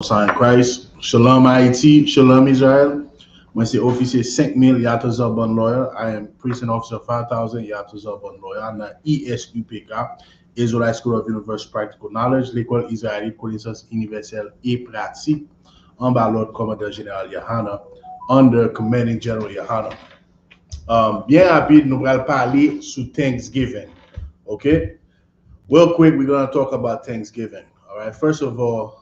Saint Christ. Shalom AYITI, Shalom Israel. Moi c'est officier 5000 Yatazar Bon Lawyer. I am Precinct Officer 5000 Yatazar Bon Lawyer dans ISUPK, Israelite School of Universal Practical Knowledge, l'école israélite connaissance universelle et pratique, en bas l'ordre commandant général Yahana, under Commanding General Yahana. Bien rapide, nous allons parler sur Thanksgiving. Okay? Real quick, we're going to talk about Thanksgiving. All right. First of all,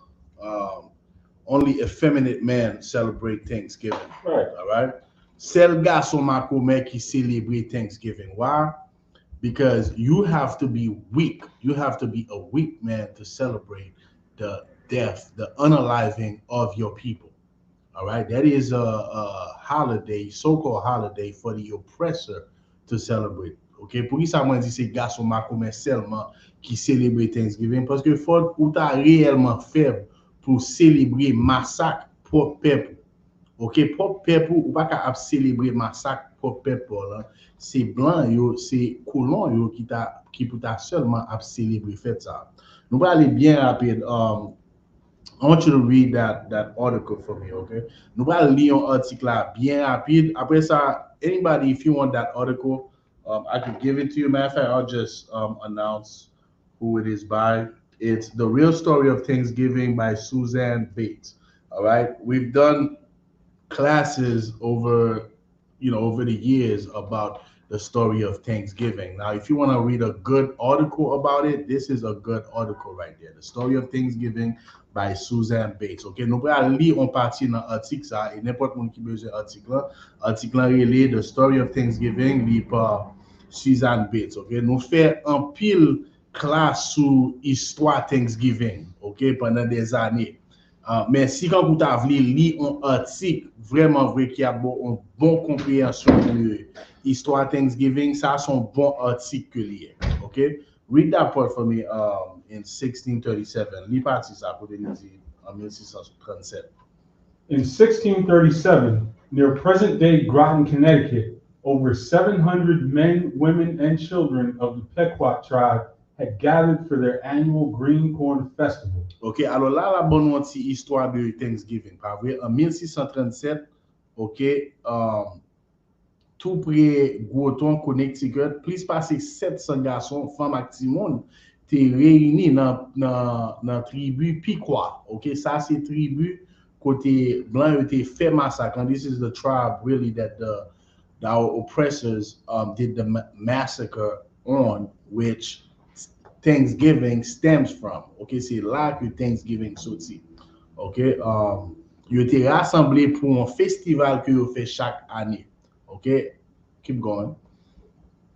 only effeminate men celebrate Thanksgiving. Right. All right. Seul garçon makomè qui celebrate Thanksgiving. Why? Because you have to be weak. You have to be a weak man to celebrate the death, the unaliving of your people. All right. That is a holiday, so-called holiday for the oppressor to celebrate. OK, pour qui ça m'a dit c'est garçon makomè seulement qui célèbre Thanksgiving parce que faut ou ta réellement faible pour célébrer massacre propre peuple. OK, propre peuple ou pas capable célébrer massacre propre peuple là, c'est blanc yo, c'est colon yo qui pour ta seulement à célébrer fête ça. Nous va aller bien rapide. I want you to read that article for me, okay? Nous va lire un article là bien rapide. Après ça, anybody if you want that article, I could give it to you. Matter of fact, I'll just announce who it is by. It's The Real Story of Thanksgiving by Suzanne Bates. All right. We've done classes over the years about the story of Thanksgiving. Now, if you want to read a good article about it, this is a good article right there. The Story of Thanksgiving by Suzanne Bates. OK, nous allons lire en partie dans l'article ça et n'importe qui besoin article là. Article là est The Story of Thanksgiving li par Suzanne Bates. OK, nous fait un pile classe sur histoire Thanksgiving, OK, pendant des années. Mais si quand vous avez lu un article vraiment vrai qui a une bonne compréhension de l'histoire Thanksgiving, ça c'est un bon article lié. OK, read that part for me in 1637. Lis parti ça pour dire en 1637. In 1637, near present-day Groton, Connecticut, over 700 men, women, and children of the Pequot tribe had gathered for their annual Green Corn Festival. OK, alors là, la bonne histoire de Thanksgiving, pas vrai? En 1637, OK, tout près Groton, Connecticut, plus passé 700 garçons, femmes et petits monde, t'es réunis dans la tribu Pequot. OK, ça c'est tribu côté blanc était fait massacre. And this is the tribe really that our oppressors did the massacre on, which Thanksgiving stems from. OK, c'est là que Thanksgiving sorti. OK, ils étaient rassemblés pour un festival que vous fait chaque année. OK, keep going.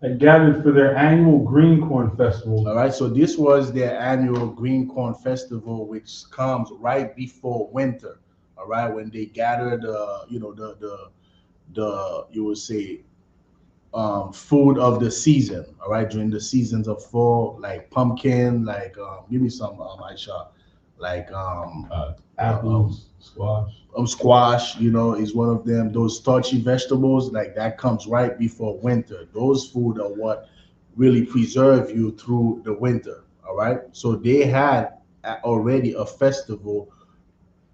Had gathered for their annual Green Corn Festival. All right, so this was their annual Green Corn Festival, which comes right before winter. All right, when they gathered, you would say, food of the season. All right, during the seasons of fall, like pumpkin, like give me some Aisha, like apples, squash. Squash, is one of them. Those starchy vegetables, like that comes right before winter. Those food are what really preserve you through the winter. All right, so they had already a festival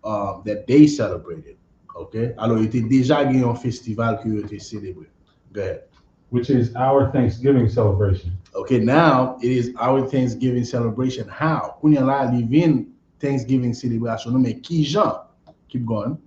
that they celebrated. Okay, alors il était déjà gagné un festival qui était célébré. Go ahead. Which is our Thanksgiving celebration. Okay, now it is our Thanksgiving celebration. How? Kounya la living Thanksgiving celebration. No, mais qui Jean? Keep going.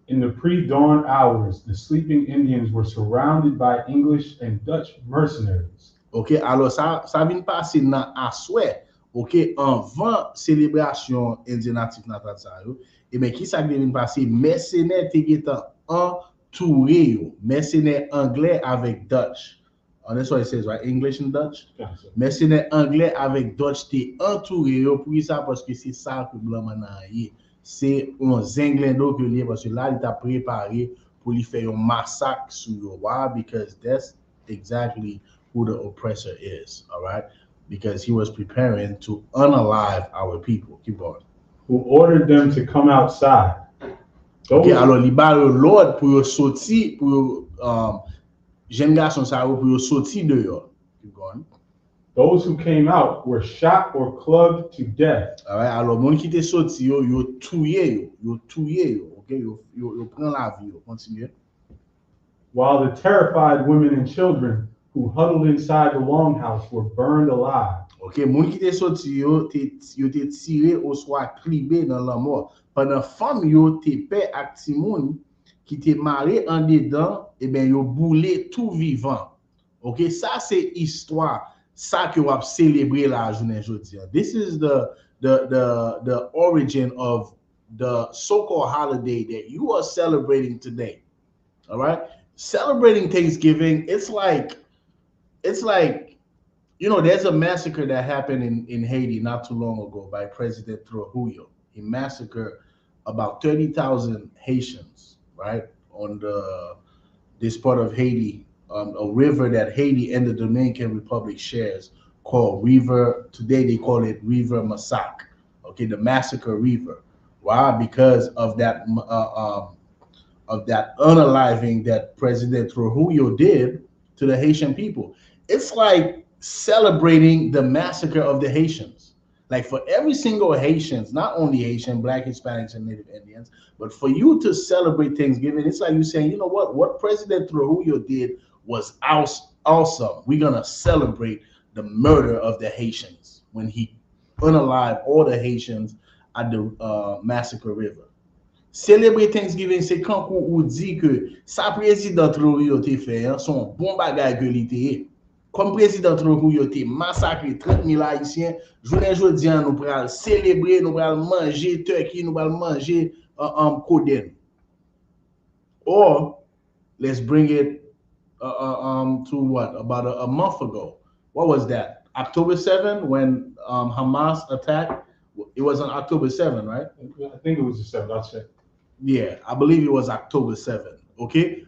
In the pre-dawn hours, the sleeping Indians were surrounded by English and Dutch mercenaries. Okay, alors ça vient passer dans aswè. Okay, avant célébration indien natif natal ça yo. Et mais qui ça vient passer? Mercenaires te getan entouré yo. Mercenaires anglais avec Dutch. And that's what it says, right? English and Dutch. Gotcha. Mercenaires anglais avec Dutch te entouré yo pour ça parce que c'est ça que blanc manaye. C'est un zinglendo que lié parce que là il t'a préparé pour lui faire un massacre sur yo. Why? Because that's exactly who the oppressor is. All right. Because he was preparing to unalive our people. Keep going. Who ordered them to come outside. OK, alors li ba l'ordre pour yo sorti pour jeune garçon ça pour yo sorti dehors. Keep going. Those who came out were shot or clubbed to death. Alright, alors moun qui te sorti yo tuye yo, OK, yo prend la vie yo, continue. While the terrified women and children who huddled inside the longhouse were burned alive. OK, moun qui te sorti yo te tiré ou soit criblé dans la mort. Pendant femme yo te paix ak ti moun qui te maré en dedans, et ben yo boulé tout vivant. OK, ça c'est histoire ça que wap célébrer la journée aujourd'hui. This is the origin of the so-called holiday that you are celebrating today. All right? Celebrating Thanksgiving, it's like you know, there's a massacre that happened in Haiti not too long ago by President Trujillo. He massacred about 30,000 Haitians, right, on this part of Haiti, a river that Haiti and the Dominican Republic shares called River. Today they call it River Massacre. Okay, the Massacre River. Why? Because of that unaliving that President Trujillo did to the Haitian people. It's like celebrating the massacre of the Haitians. Like for every single Haitians, not only Haitian, Black, Hispanics, and Native Indians, but for you to celebrate Thanksgiving, it's like you saying, you know what President Trujillo did was awesome. We're gonna celebrate the murder of the Haitians when he unalived all the Haitians at the Massacre River. Célébrer Thanksgiving, c'est quand on dit que sa président Trujillo te fait, son bon bagage que l'ité. Comme président Trujillo te massacré 30 000 Haïtiens, journée jodi nous pral célébrer, nous pral manger turkey, nous pral manger koden. Or let's bring it to what, about a month ago. What was that? October 7 when Hamas attacked. It was on October 7, right? I think it was the 7th. I'll check. Yeah, I believe it was October 7. Okay.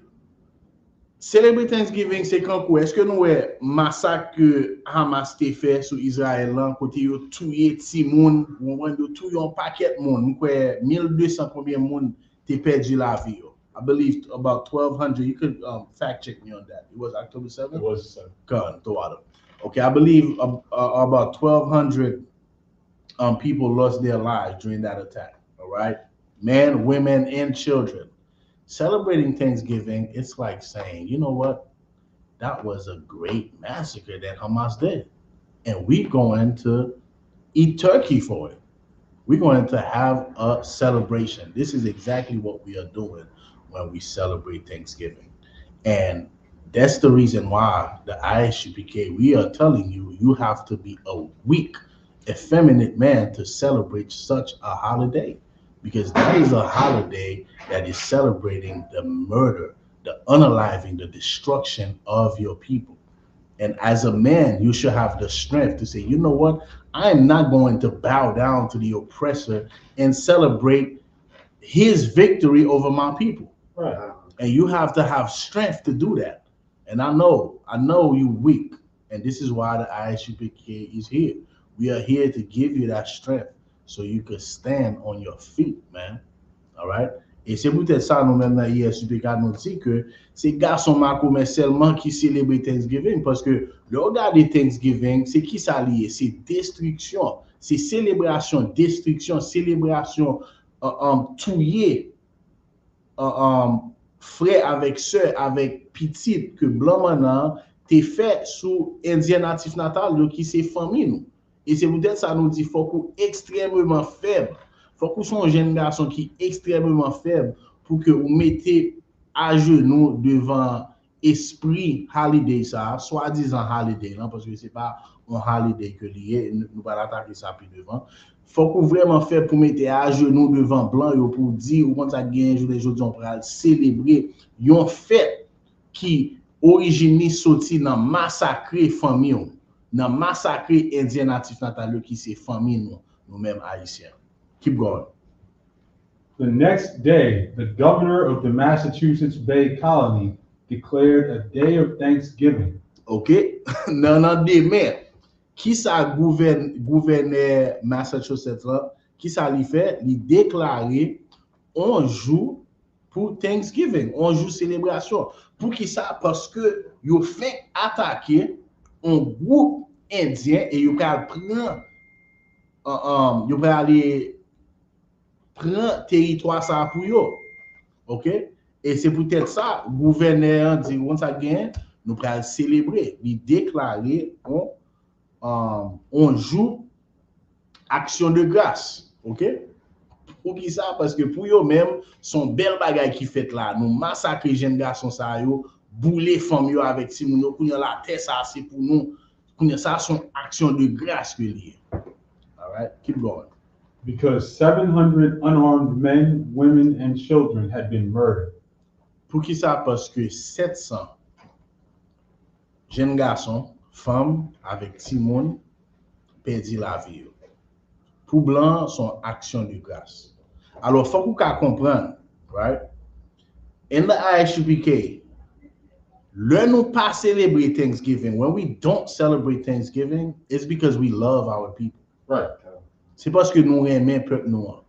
Célébrer Thanksgiving, c'est quand est-ce que nous massacre que Hamas te fait sur Israël là, côté yo tué ti moun, yo tué un paquet moun, nous quoi 1200 combien moun te perdu la vie. I believe about 1,200. You could fact check me on that. It was October 7th? It was the 7th. God, throw out. Okay, I believe about 1,200 people lost their lives during that attack. All right, men, women, and children. Celebrating Thanksgiving, it's like saying, you know what? That was a great massacre that Hamas did. And we're going to eat turkey for it. We're going to have a celebration. This is exactly what we are doing when we celebrate Thanksgiving. And that's the reason why the ISUPK, we are telling you, you have to be a weak, effeminate man to celebrate such a holiday. Because that is a holiday that is celebrating the murder, the unaliving, the destruction of your people. And as a man, you should have the strength to say, you know what? I am not going to bow down to the oppressor and celebrate his victory over my people. Right. And you have to have strength to do that. And I know you're weak. And this is why the ISUPK is here. We are here to give you that strength so you can stand on your feet, man. All right? Et c'est peut-être ça, nous-mêmes, dans ISUPK, nous dit que ces garçons mais seulement qui célèbrent Thanksgiving, parce que le regard de Thanksgiving, c'est qui ça lié? C'est destruction, c'est célébration, destruction, célébration, touiller, frère avec sœur, avec petite, que blanc maintenant, t'es fait sous Indien natif natal, qui c'est famille, nous. Et c'est peut-être ça nous dit, faut qu'on extrêmement faible. Faut qu'on soit un jeune garçon qui est extrêmement faible pour que vous mettez à genoux devant esprit holiday ça, soi-disant holiday, non, parce que c'est pas un holiday que lié, nous pas l'attaquer ça plus devant. Faut qu'on vraiment faire pour mettre à genoux devant blanc pour dire ou quand ça gagne jour les jours on va célébrer une fête qui origine sorti dans massacrer famille, dans massacrer indien natif natal qui c'est famille nous mêmes haïtiens. Keep going. The next day, the governor of the Massachusetts Bay Colony declared a day of Thanksgiving. OK? Non, demain, qui ça gouverneur Massachusetts là, qui ça lui fait? Il déclarer un jour pour Thanksgiving, un jour célébration. Pour qui ça? Parce que il fait attaquer un groupe indien et yo pral prendre yo pral aller prendre territoire ça pour yo. OK? Et c'est peut-être ça gouverneur dit on ça gain nous pral célébrer, lui déclarer on joue action de grâce. OK? Pour qui ça? Parce que pour eux même, son bel bagay qui fait là, nous massacrer jeunes garçons ça yo, bouler femmes yo avec si moun yo kounya la terre ça c'est pour nous. Kounya ça son action de grâce que lié. All right, keep going. Because 700 unarmed men, women, and children had been murdered. Pour qui ça? Parce que 700 jeunes garçons, femmes avec ti moun perdu la vie. Pour blanc, son action de grâce. Alors, faut qu'on comprenne, right? In the ISUPK, le nous pas célébrer Thanksgiving, when we don't celebrate Thanksgiving, it's because we love our people. Right. C'est parce que nous aimons peuple noir.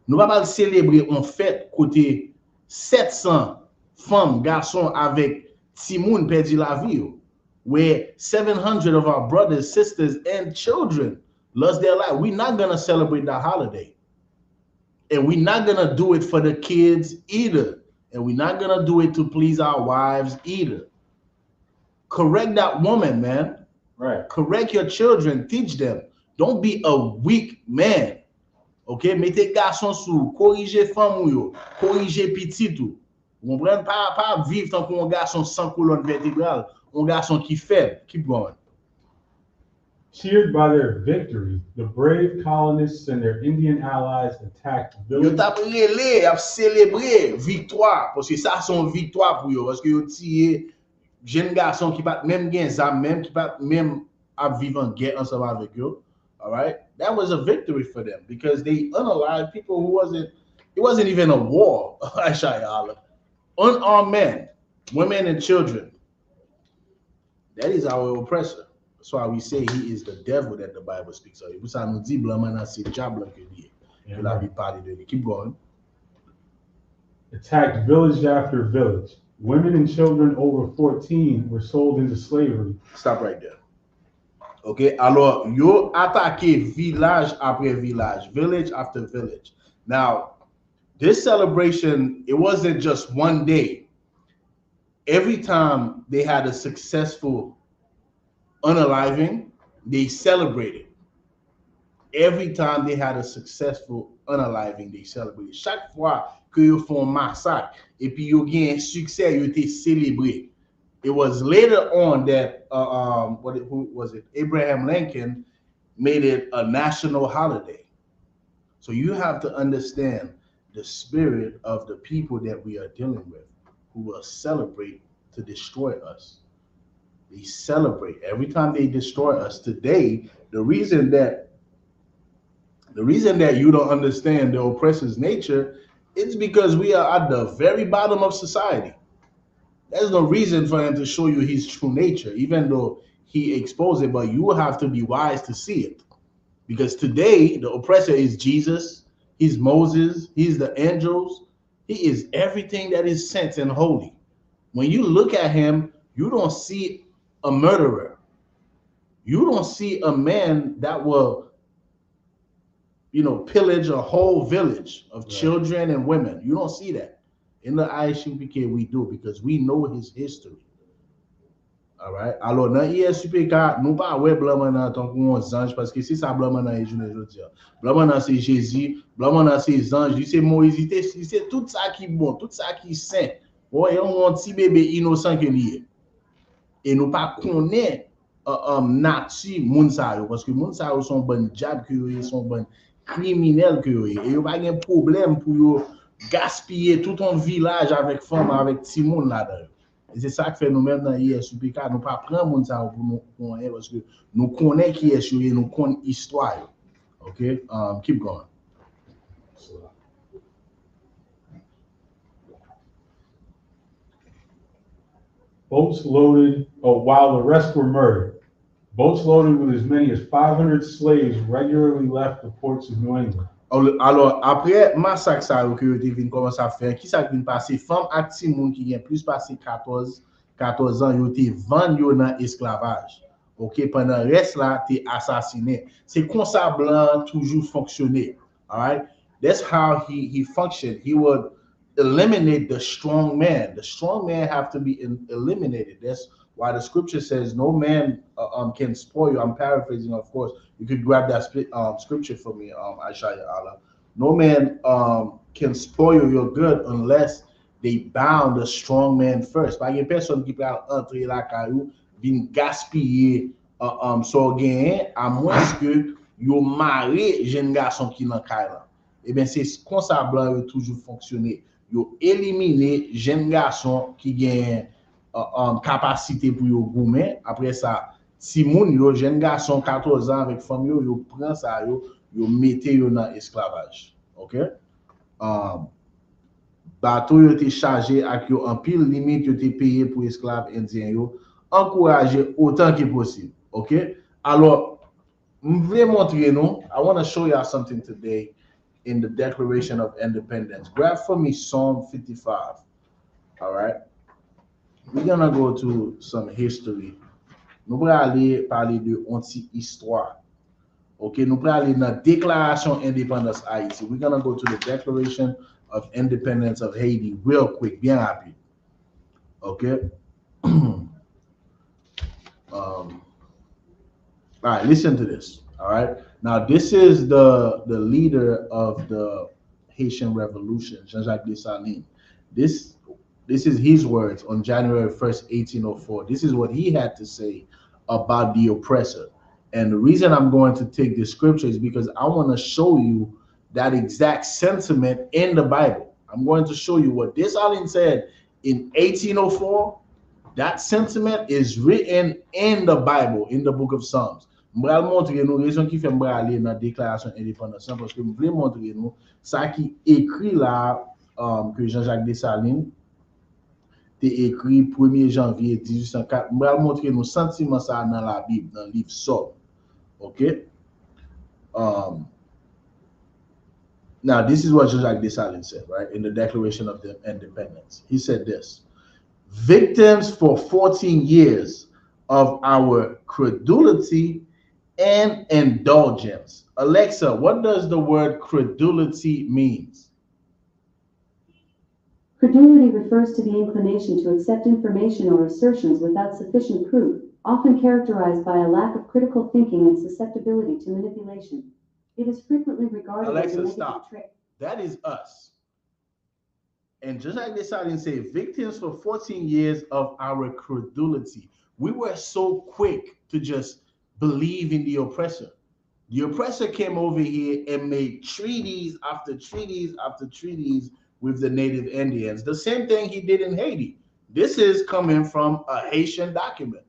Nous pas célébrer en fête côté 700 femmes, garçons avec Timoun perdu la vie, where 700 of our brothers, sisters, and children lost their life. We're not gonna celebrate that holiday. And we're not gonna do it for the kids either. And we're not gonna do it to please our wives either. Correct that woman, man. Right. Correct your children, teach them. Don't be a weak man. OK? Mettez garçon sous, corrigez femme yo, corrigez petit tout. Vous comprenez pas vivre tant qu'un garçon sans colonne vertébrale, un garçon qui faible. Keep going. Cheered by their victory, the brave colonists and their Indian allies attacked Yo villages. t'a relé, a célébré victoire parce que ça son victoire pour yo parce que yo tié jeune garçon qui pas même gain ça même qui pas même à vivre en guerre ensemble avec yo. All right? That was a victory for them because they unalived people who it wasn't even a war. Unarmed men, women and children. That is our oppressor. That's why we say he is the devil that the Bible speaks of. Pour ça nous dit blanc maintenant c'est diable que lié. Que la vie parle de lui. Keep going. Attacked village after village. Women and children over 14 were sold into slavery. Stop right there. OK, alors yo attaqué village après village, village after village. Now, this celebration, it wasn't just one day. Every time they had a successful unaliving, they celebrated. Every time they had a successful unaliving, they celebrated. Chaque fois que yo font massacre et puis yo gen succès, yo te célébré. It was later on that who was it? Abraham Lincoln made it a national holiday. So you have to understand the spirit of the people that we are dealing with, who will celebrate to destroy us. They celebrate every time they destroy us. Today, the reason that you don't understand the oppressor's nature is because we are at the very bottom of society. There's no reason for him to show you his true nature, even though he exposed it, but you have to be wise to see it. Because today, the oppressor is Jesus, he's Moses, he's the angels, he is everything that is sent and holy. When you look at him, you don't see a murderer. You don't see a man that will, pillage a whole village of children and women. You don't see that. In the ISUPK, we do because we know his history. All right. Alors, dans ISUPK, nous pas ouais blanc maintenant tant qu'on ange parce que c'est ça blanc maintenant est journée aujourd'hui. Blanc maintenant c'est Jésus, blanc maintenant c'est ange, c'est Moïse, c'est tout ça qui est bon, tout ça qui est saint. Ouais, on petit bébé innocent que lié. Et nous pas connaît nati moun sa yo parce que moun sa yo sont bon diable que yo sont bon criminel que yo et yo pas gen problème pour yo gaspiller tout un village avec femme avec petit monde là-dedans. Et c'est ça que fait nous-mêmes dans ISUPK, nous pas prendre moun sa pour nous connaître parce que nous connaissons qui est et nous connaissons histoire. OK? Keep going. Boats loaded, while the rest were murdered. Boats loaded with as many as 500 slaves regularly left the ports of New England. Alors, après massacre ça que yo te vinn commencer à faire, qui ça vinn passer femme ak ti moun qui gen plus passé 14 ans yo te vend yo dans esclavage. OK, pendant reste là, t'es assassiné. C'est comme ça blanc toujours fonctionner. All right? That's how he functioned. He would eliminate the strong man. The strong man have to be eliminated. That's why the scripture says no man can spoil you. I'm paraphrasing, of course. You could grab that scripture for me, Aishaya Allah. No man can spoil your good unless they bound the strong man first. Par exemple, personne qui peut entrer la caillou, vin gaspiller so gain, à moins que yo maré jeune garçon qui dans caille là. Eh bien, c'est comme ça blanc yo toujours fonctionner. Yo éliminer jeune garçon qui gagne capacité pour yo goumen. Après ça, si moun yo jeune garçon 14 ans avec femme yo prend ça yo mettez yo dans esclavage. OK? Bateau yo te chargé avec yo en pile limite yo te payé pour esclaves indiens yo, encourager autant que possible. OK? Alors, je vais montrer nous. I want to show you something today in the Declaration of Independence. Grab for me Psalm 55. All right? We're going to go to some history. Nous allons aller parler de anti-histoire. OK? Nous allons aller dans la Déclaration d'indépendance Haïti. We're going to go to the Declaration of Independence of Haiti real quick, bien rapide. OK? All right, listen to this. All right. Now, this is the leader of the Haitian Revolution, Jean-Jacques Dessalines. This is his words on January 1st, 1804. This is what he had to say about the oppressor. And the reason I'm going to take this scripture is because I want to show you that exact sentiment in the Bible. I'm going to show you what Dessalines said in 1804. That sentiment is written in the Bible, in the book of Psalms. Je vais montrer nous raison qui fait me aller dans déclaration d'indépendance parce que je voulais montrer nous ça qui écrit là que Jean-Jacques Dessalines t'est écrit 1er janvier 1804. Je vais montrer nous sentiment ça dans la Bible, dans le livre Psaume. OK? Now this is what Jean-Jacques Dessalines said, right? In the Declaration of the Independence. He said this: victims for 14 years of our credulity and indulgence. Alexa, what does the word credulity means? Credulity refers to the inclination to accept information or assertions without sufficient proof, often characterized by a lack of critical thinking and susceptibility to manipulation. It is frequently regarded as a negative trait. That is us. And just like Dessalines said, victims for 14 years of our credulity. We were so quick to just believe in the oppressor. The oppressor came over here and made treaties after treaties after treaties with the native Indians. The same thing he did in Haiti. This is coming from a Haitian document.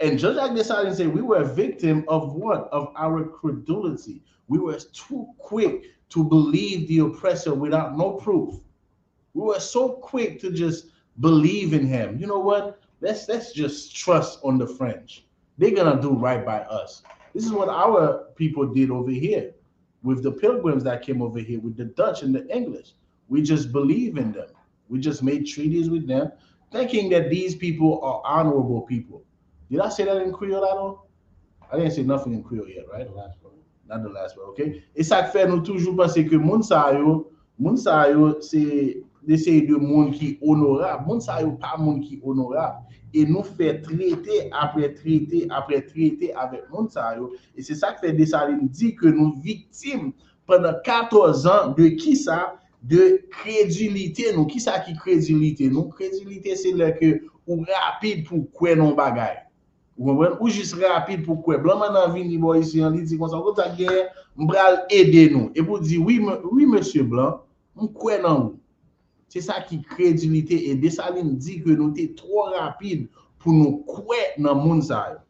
And just like Dessalines said, we were a victim of what? Of our credulity. We were too quick to believe the oppressor without no proof. We were so quick to just believe in him. You know what? Let's just trust on the French. They're gonna do right by us. This is what our people did over here with the pilgrims that came over here, with the Dutch and the English. We just believe in them. We just made treaties with them, thinking that these people are honorable people. Did I say that in Creole at all? I didn't say nothing in Creole yet, right? Not the last one, okay? Et ça fait nous toujours penser que moun sa yo c'est d'essayer de monde qui honorable. Moun sa yo pas monde qui honorable. Et nous fait traiter après traiter après traiter avec moun sa yo. Et c'est ça que fait Dessalines dit que nous victimes pendant 14 ans de qui ça? De crédulité. Nous qui ça qui crédulité? Nous crédulité c'est là que ou rapide pour quoi non bagay. Ou juste rapide pour quoi? Blanc maintenant vini boy ici on dit comme ça quand ça guerre m'bral aider nous. Et pour dire oui monsieur Blanc, on quoi non. C'est ça qui crédulité et Dessalines dit que nous t'es trop rapide pour nous quoi dans monde ça.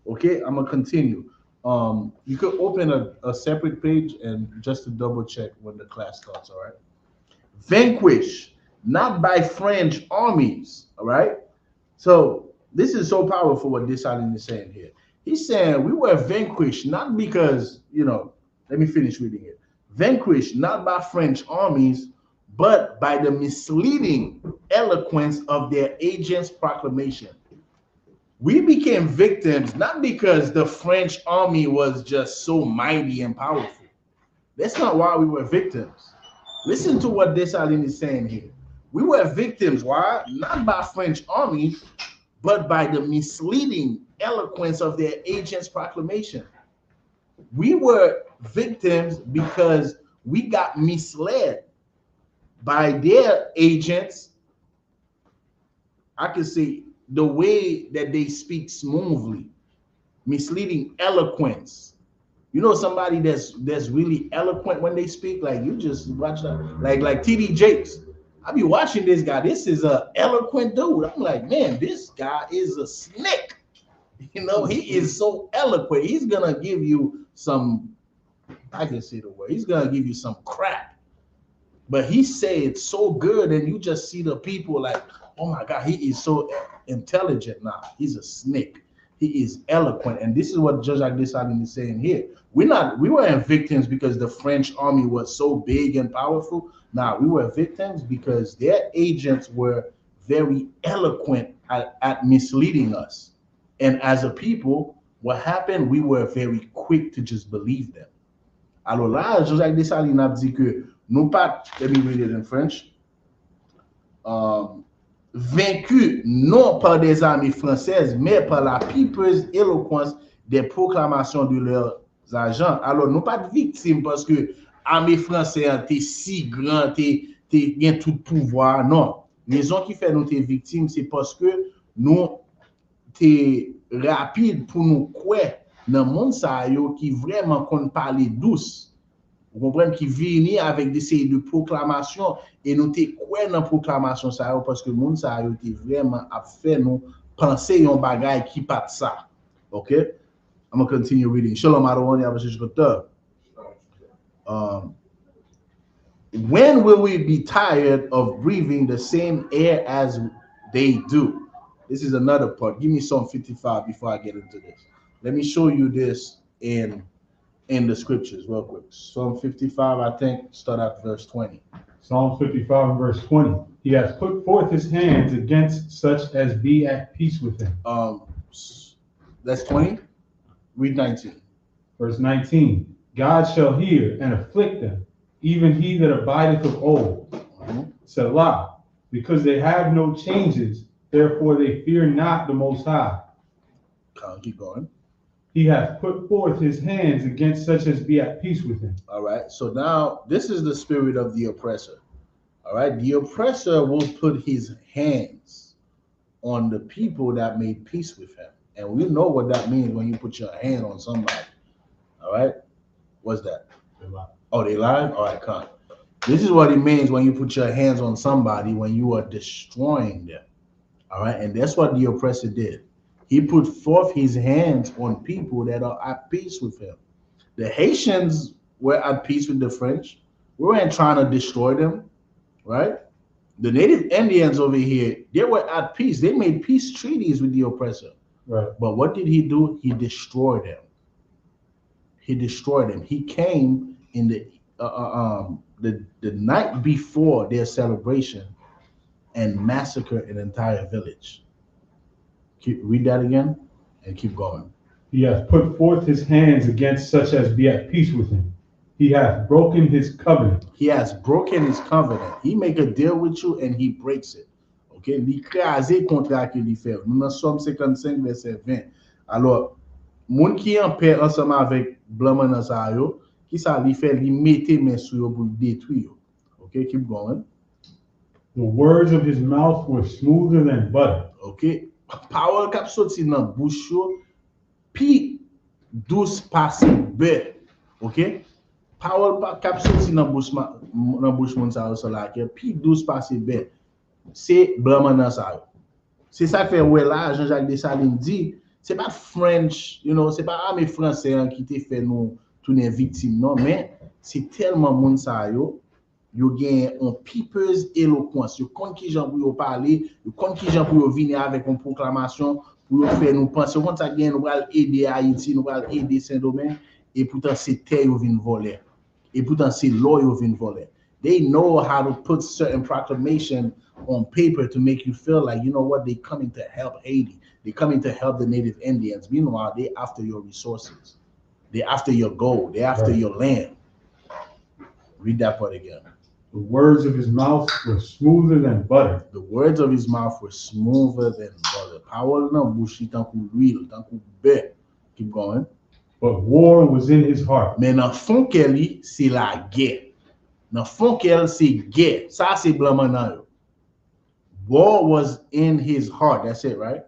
Okay, I'm gonna continue. You could open a separate page and just to double check when the class starts, all right? Vanquished, not by French armies, all right? So this is so powerful what Dessalines is saying here. He's saying we were vanquished not because, let me finish reading it. Vanquished not by French armies, but by the misleading eloquence of their agent's proclamation. We became victims not because the French army was just so mighty and powerful. That's not why we were victims. Listen to what Dessalines is saying here. We were victims. Why? Not by French army, but by the misleading eloquence of their agent's proclamation. We were victims because we got misled by their agents. I could say the way that they speak smoothly, misleading eloquence. You know, somebody that's really eloquent when they speak, like you just watch that, like TD Jakes. I be watching this guy. This is a eloquent dude. I'm like, man, this guy is a snake. You know, he is so eloquent. He's gonna give you some, I can say the word. He's gonna give you some crap, but he say it so good, and you just see the people like, oh my God, he is so intelligent now. He's a snake. He is eloquent, and this is what Judge Agdesalin is saying here. We weren't victims because the French army was so big and powerful. Now we were victims because their agents were very eloquent at misleading us. And as a people, what happened? We were very quick to just believe them. Alors là, Joseph Dessalines a dit que nous pas, let me read it in French, vaincus non par des armées françaises, mais par la pipeuse éloquence des proclamations de leurs agents. Alors, nous pas de victimes parce que l'armée française est si grande, t'es tout pouvoir. Non. Raison qui fait nous t'es victimes, c'est parce que nous t'es rapide pour nous croire dans le monde qui vraiment qu'on parle douce. Vous comprenez, qui vient avec des séries de proclamations et nous t'es quoi dans proclamation ça parce que le monde ça était vraiment a fait nous penser un bagage qui pas de ça. OK? I'm going to continue reading. Shalom Adonai Abashishkoteur. When will we be tired of breathing the same air as they do? This is another part. Give me Psalm 55 before I get into this. Let me show you this in the scriptures real quick. Psalm 55, I think, start at verse 20. Psalm 55 and verse 20. He has put forth his hands against such as be at peace with him. That's 20. Read 19. Verse 19. God shall hear and afflict them, even he that abideth of old. Selah, because they have no changes, therefore they fear not the Most High. Keep going. He hath put forth his hands against such as be at peace with him. All right. So now this is the spirit of the oppressor. All right. The oppressor will put his hands on the people that made peace with him. And we know what that means when you put your hand on somebody. All right. What's that? They lie. Oh, they lied? All right, come. This is what it means when you put your hands on somebody, when you are destroying them. All right. And that's what the oppressor did. He put forth his hands on people that are at peace with him. The Haitians were at peace with the French. We weren't trying to destroy them, right? The native Indians over here, they were at peace. They made peace treaties with the oppressor. Right. But what did he do? He destroyed them. He destroyed them. He came in the night before their celebration and massacred an entire village. Read that again and keep going. He hath put forth his hands against such as be at peace with him. He hath broken his covenant. He has broken his covenant. He make a deal with you and he breaks it. OK? L'écraser contrat qu'il fait. Nous dans Somme 55 verset 20. Alors, moun qui en paix ensemble avec blanc dans ça yo, qui ça li fait li mette main sur yo pour détruire. OK? Keep going. The words of his mouth were smoother than butter. OK? Parole kap sorti nan bouche yo, pi douce passe beurre. OK? Parole kap sorti nan bouche moun sa yo so la ke, pi douce passe beurre. C'est blanc nan sa yo. C'est ça fait ouais là Jean-Jacques Dessalines dit, c'est pas French, you know, c'est pas armée français qui te fait nous tourner victime non, mais c'est tellement moun sa yo gen un pipeuse éloquence, yo kon ki jan pou yo parler, yo kon ki jan pou yo venir avec une proclamation pour yo faire nous penser kon ça gen nous pral aider Haïti, nous pral aider Saint-Domingue et pourtant c'est terre yo vinn voler. Et pourtant c'est l'eau yo vinn voler. They know how to put certain proclamation on paper to make you feel like, you know what, they coming to help Haiti. They're coming to help the native Indians. Meanwhile, they're after your resources. They're after your gold. They're after your land. Read that part again. The words of his mouth were smoother than butter. The words of his mouth were smoother than butter. Parole nan bouchi tankou l'huile, tankou be. Keep going. But war was in his heart. Mais nan fon kel li, c'est la guerre. Nan fon kel, c'est guerre. Ça, c'est blanc nan yo. War was in his heart. That's it, right?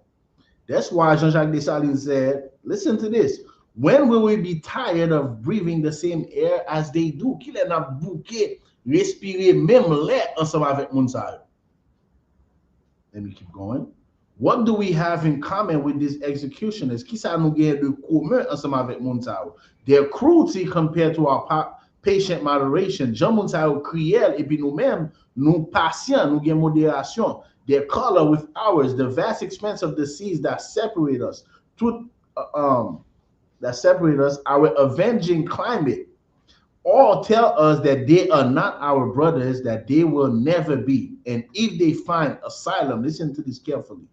That's why Jean-Jacques Dessalines said, listen to this. When will we be tired of breathing the same air as they do? Ki lè nan bouke, respirer même l'air ensemble avec moun sa yo. Let me keep going. What do we have in common with these executioners? Qui sa nou gen de commun ensemble avec moun sa yo? Their cruelty compared to our patient moderation. Jan moun sa yo kriel, et puis nous-mêmes, nous patient, nous gen modération. Their color with ours, the vast expanse of the seas that separate us, our avenging climate, all tell us that they are not our brothers, that they will never be. And if they find asylum, listen to this carefully,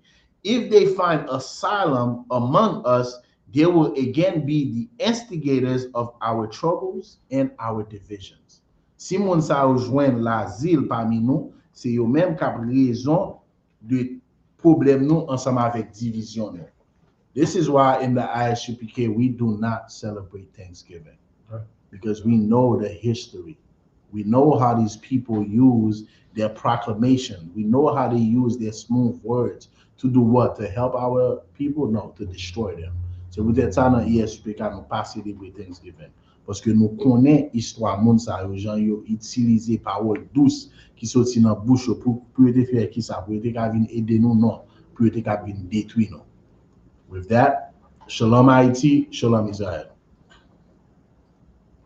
if they find asylum among us, they will again be the instigators of our troubles and our divisions. Si moun sa ou jwen l'asile parmi nous, c'est yo même k'ap raison de problème nous ensemble avec division nous. This is why in the ISUPK we do not celebrate Thanksgiving. Right. Because we know the history. We know how these people use their proclamation. We know how they use their smooth words to do what? To help our people? No, to destroy them. So with that time, ISUPK nous pas célébrer Thanksgiving. Parce que nous connaissons l'histoire moun sa yo jan yo utiliser parole douce qui sorti dans bouche pour te faire qui ça pour te ka vinn aider nous non, pour te ka vinn détruire nous. With that, Shalom Haiti, Shalom Israel.